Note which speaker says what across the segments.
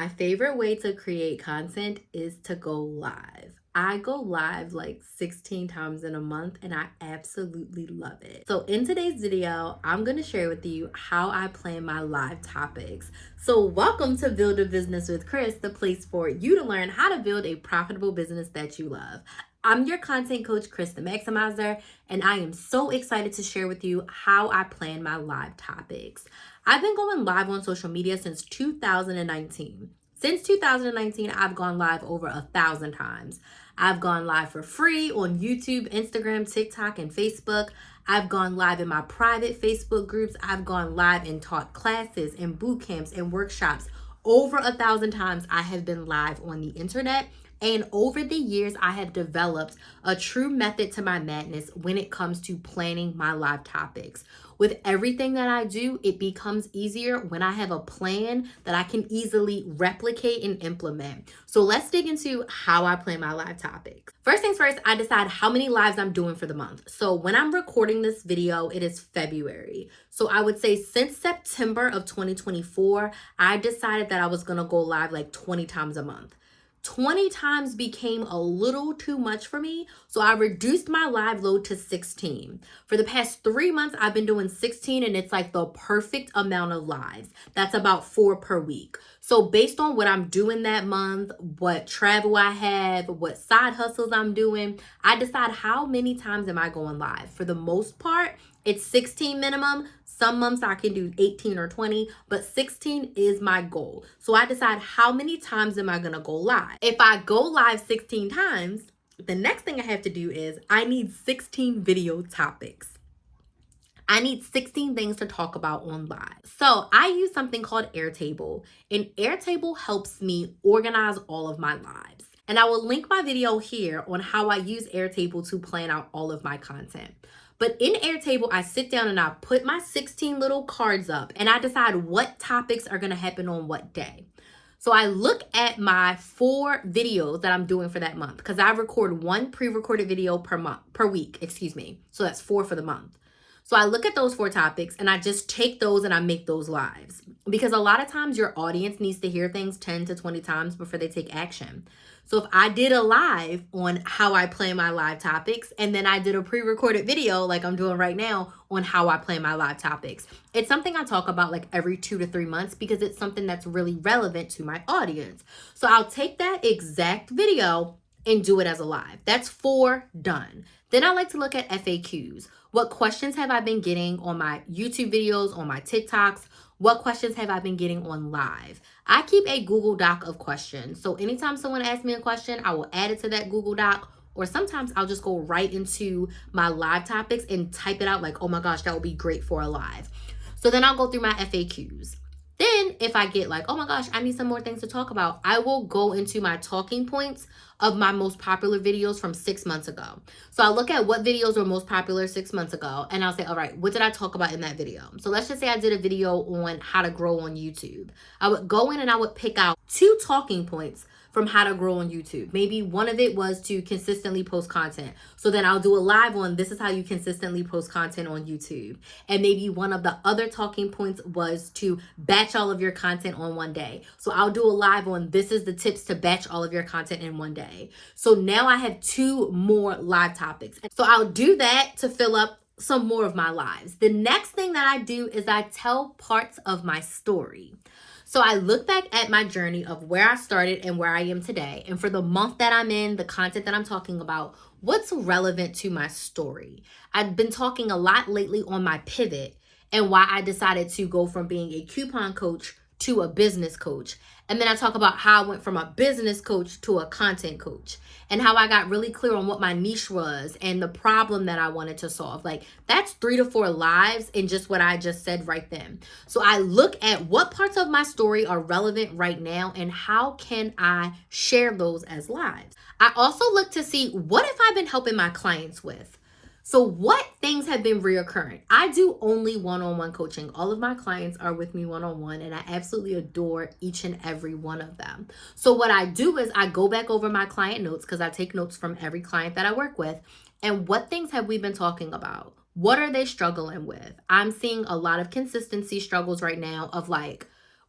Speaker 1: My favorite way to create content is to go live. I go live like 16 times in a month and I absolutely love it. So in today's video, I'm going to share with you how I plan my live topics. So welcome to Build a Business with Chris, the place for you to learn how to build a profitable business that you love. I'm your content coach, Chris the Maximizer, and I am so excited to share with you how I plan my live topics. I've been going live on social media since 2019. Since 2019, I've gone live over 1,000 times. I've gone live for free on YouTube, Instagram, TikTok, and Facebook. I've gone live in my private Facebook groups. I've gone live and taught classes and boot camps and workshops. Over 1,000 times I have been live on the internet. And over the years, I have developed a true method to my madness when it comes to planning my live topics. With everything that I do, it becomes easier when I have a plan that I can easily replicate and implement. So let's dig into how I plan my live topics. First things first, I decide how many lives I'm doing for the month. So when I'm recording this video, it is February. So I would say since September of 2024, I decided that I was going to go live like 20 times a month. 20 times became a little too much for me, so I reduced my live load to 16. For the past 3 months, I've been doing 16, and it's like the perfect amount of lives. That's about 4 per week. So based on what I'm doing that month, what travel I have, what side hustles I'm doing, I decide how many times am I going live. For the most part, it's 16 minimum. Some months I can do 18 or 20, but 16 is my goal. So I decide how many times am I going to go live. If I go live 16 times, the next thing I have to do is I need 16 video topics. I need 16 things to talk about on live. So I use something called Airtable, and Airtable helps me organize all of my lives. And I will link my video here on how I use Airtable to plan out all of my content. But in Airtable, I sit down and I put my 16 little cards up and I decide what topics are going to happen on what day. So I look at my 4 videos that I'm doing for that month because I record 1 pre-recorded video per week. So that's 4 for the month. So I look at those 4 topics and I just take those and I make those lives. Because a lot of times your audience needs to hear things 10 to 20 times before they take action. So if I did a live on how I plan my live topics, and then I did a pre-recorded video like I'm doing right now on how I plan my live topics, it's something I talk about like every 2 to 3 months because it's something that's really relevant to my audience. So I'll take that exact video and do it as a live. That's 4 done. Then I like to look at FAQs. What questions have I been getting on my YouTube videos, on my TikToks? What questions have I been getting on live? I keep a Google Doc of questions. So anytime someone asks me a question, I will add it to that Google Doc. Or sometimes I'll just go right into my live topics and type it out like, oh my gosh, that would be great for a live. So then I'll go through my FAQs. Then if I get like, oh my gosh, I need some more things to talk about, I will go into my talking points of my most popular videos from 6 months ago. So I look at what videos were most popular 6 months ago and I'll say, all right, what did I talk about in that video? So let's just say I did a video on how to grow on YouTube. I would go in and I would pick out 2 talking points from how to grow on YouTube. Maybe one of it was to consistently post content. So then I'll do a live on this is how you consistently post content on YouTube. And maybe one of the other talking points was to batch all of your content on one day. So I'll do a live on this is the tips to batch all of your content in one day. So now I have 2 more live topics. So I'll do that to fill up some more of my lives. The next thing that I do is I tell parts of my story. So I look back at my journey of where I started and where I am today. And for the month that I'm in, the content that I'm talking about, what's relevant to my story? I've been talking a lot lately on my pivot and why I decided to go from being a coupon coach to a business coach. And then I talk about how I went from a business coach to a content coach and how I got really clear on what my niche was and the problem that I wanted to solve. Like that's 3 to 4 lives in just what I just said right then. So I look at what parts of my story are relevant right now and how can I share those as lives. I also look to see what have I been helping my clients with. So what things have been reoccurring? I do only one-on-one coaching. All of my clients are with me one-on-one and I absolutely adore each and every one of them. So what I do is I go back over my client notes because I take notes from every client that I work with. And what things have we been talking about? What are they struggling with? I'm seeing a lot of consistency struggles right now of like,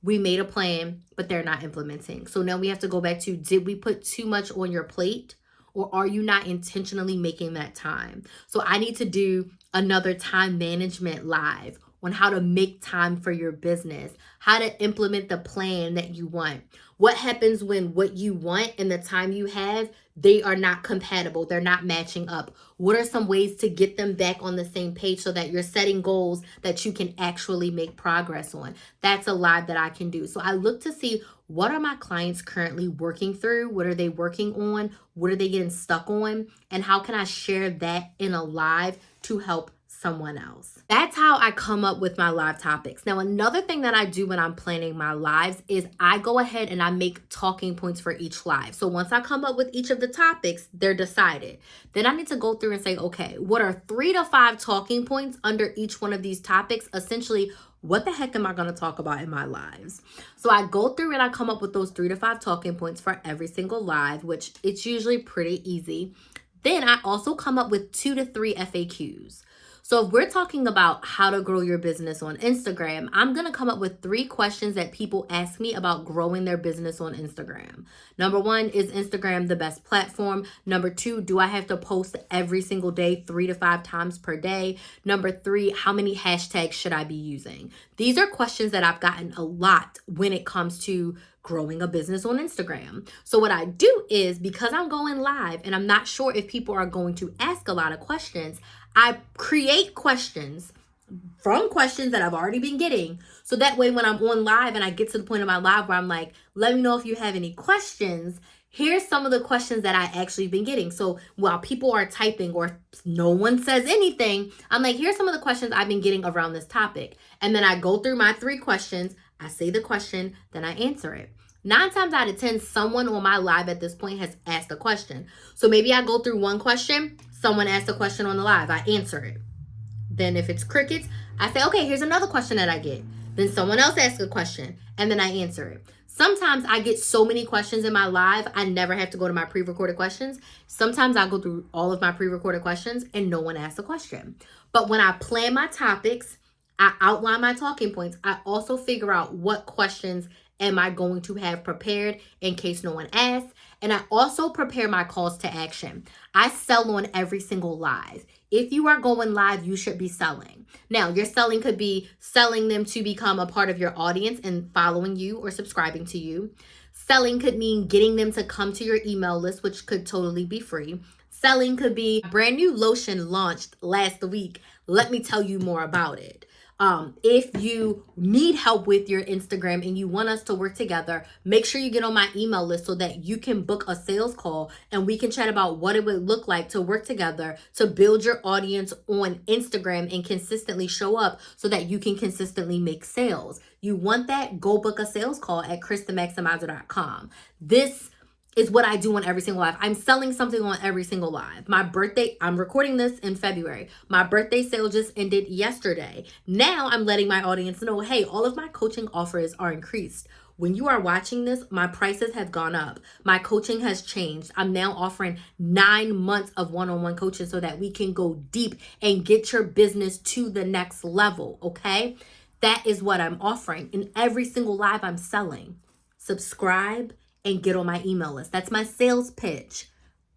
Speaker 1: we made a plan, but they're not implementing. So now we have to go back to, did we put too much on your plate? Or are you not intentionally making that time? So I need to do another time management live on how to make time for your business, how to implement the plan that you want. What happens when what you want and the time you have, they are not compatible, they're not matching up? What are some ways to get them back on the same page so that you're setting goals that you can actually make progress on? That's a live that I can do. So I look to see, what are my clients currently working through? What are they working on? What are they getting stuck on? And how can I share that in a live to help someone else? That's how I come up with my live topics. Now, another thing that I do when I'm planning my lives is I go ahead and I make talking points for each live. So once I come up with each of the topics, they're decided. Then I need to go through and say, okay, what are 3 to 5 talking points under each one of these topics? Essentially, what the heck am I going to talk about in my lives? So I go through and I come up with those 3 to 5 talking points for every single live, which it's usually pretty easy. Then I also come up with 2 to 3 FAQs. So if we're talking about how to grow your business on Instagram, I'm going to come up with 3 questions that people ask me about growing their business on Instagram. Number 1, is Instagram the best platform? Number 2, do I have to post every single day 3 to 5 times per day? Number 3, how many hashtags should I be using? These are questions that I've gotten a lot when it comes to growing a business on Instagram. So what I do is, because I'm going live and I'm not sure if people are going to ask a lot of questions, I create questions from questions that I've already been getting. So that way when I'm on live and I get to the point of my live where I'm like, let me know if you have any questions, here's some of the questions that I actually been getting. So while people are typing or no one says anything, I'm like, here's some of the questions I've been getting around this topic. And then I go through my 3 questions, I say the question, then I answer it. 9 times out of 10, someone on my live at this point has asked a question. So maybe I go through one question, someone asked a question on the live, I answer it. Then if it's crickets, I say, okay, here's another question that I get. Then someone else asks a question and then I answer it. Sometimes I get so many questions in my live, I never have to go to my pre-recorded questions. Sometimes I go through all of my pre-recorded questions and no one asks a question. But when I plan my topics, I outline my talking points, I also figure out what questions am I going to have prepared in case no one asks. And I also prepare my calls to action. I sell on every single live. If you are going live, you should be selling. Now, your selling could be selling them to become a part of your audience and following you or subscribing to you. Selling could mean getting them to come to your email list, which could totally be free. Selling could be a brand new lotion launched last week. Let me tell you more about it. If you need help with your Instagram and you want us to work together, make sure you get on my email list so that you can book a sales call and we can chat about what it would look like to work together to build your audience on Instagram and consistently show up so that you can consistently make sales. You want that? Go book a sales call at KrisTheMaximizer.com. This is what I do on every single live. I'm selling something on every single live. My birthday, I'm recording this in February. My birthday sale just ended yesterday. Now I'm letting my audience know, hey, all of my coaching offers are increased. When you are watching this, my prices have gone up. My coaching has changed. I'm now offering 9 months of one-on-one coaching so that we can go deep and get your business to the next level, okay? That is what I'm offering. In every single live I'm selling. Subscribe and get on my email list. That's my sales pitch.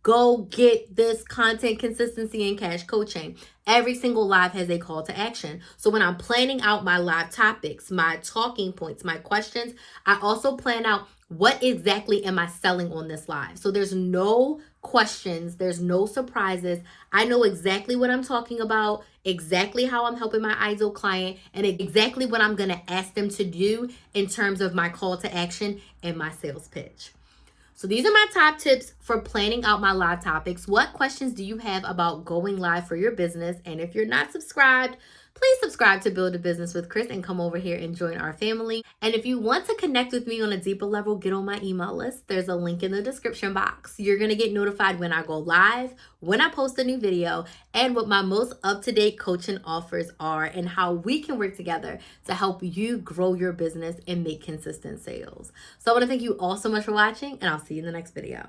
Speaker 1: Go get this content, consistency, and cash coaching. Every single live has a call to action. So when I'm planning out my live topics, my talking points, my questions, I also plan out what exactly am I selling on this live. So there's no questions, there's no surprises. I know exactly what I'm talking about, exactly how I'm helping my ideal client, and exactly what I'm going to ask them to do in terms of my call to action and my sales pitch. So these are my top tips for planning out my live topics. What questions do you have about going live for your business? And if you're not subscribed, please subscribe to Build a Business with Kris and come over here and join our family. And if you want to connect with me on a deeper level, get on my email list. There's a link in the description box. You're going to get notified when I go live, when I post a new video, and what my most up-to-date coaching offers are and how we can work together to help you grow your business and make consistent sales. So I want to thank you all so much for watching, and I'll see you in the next video.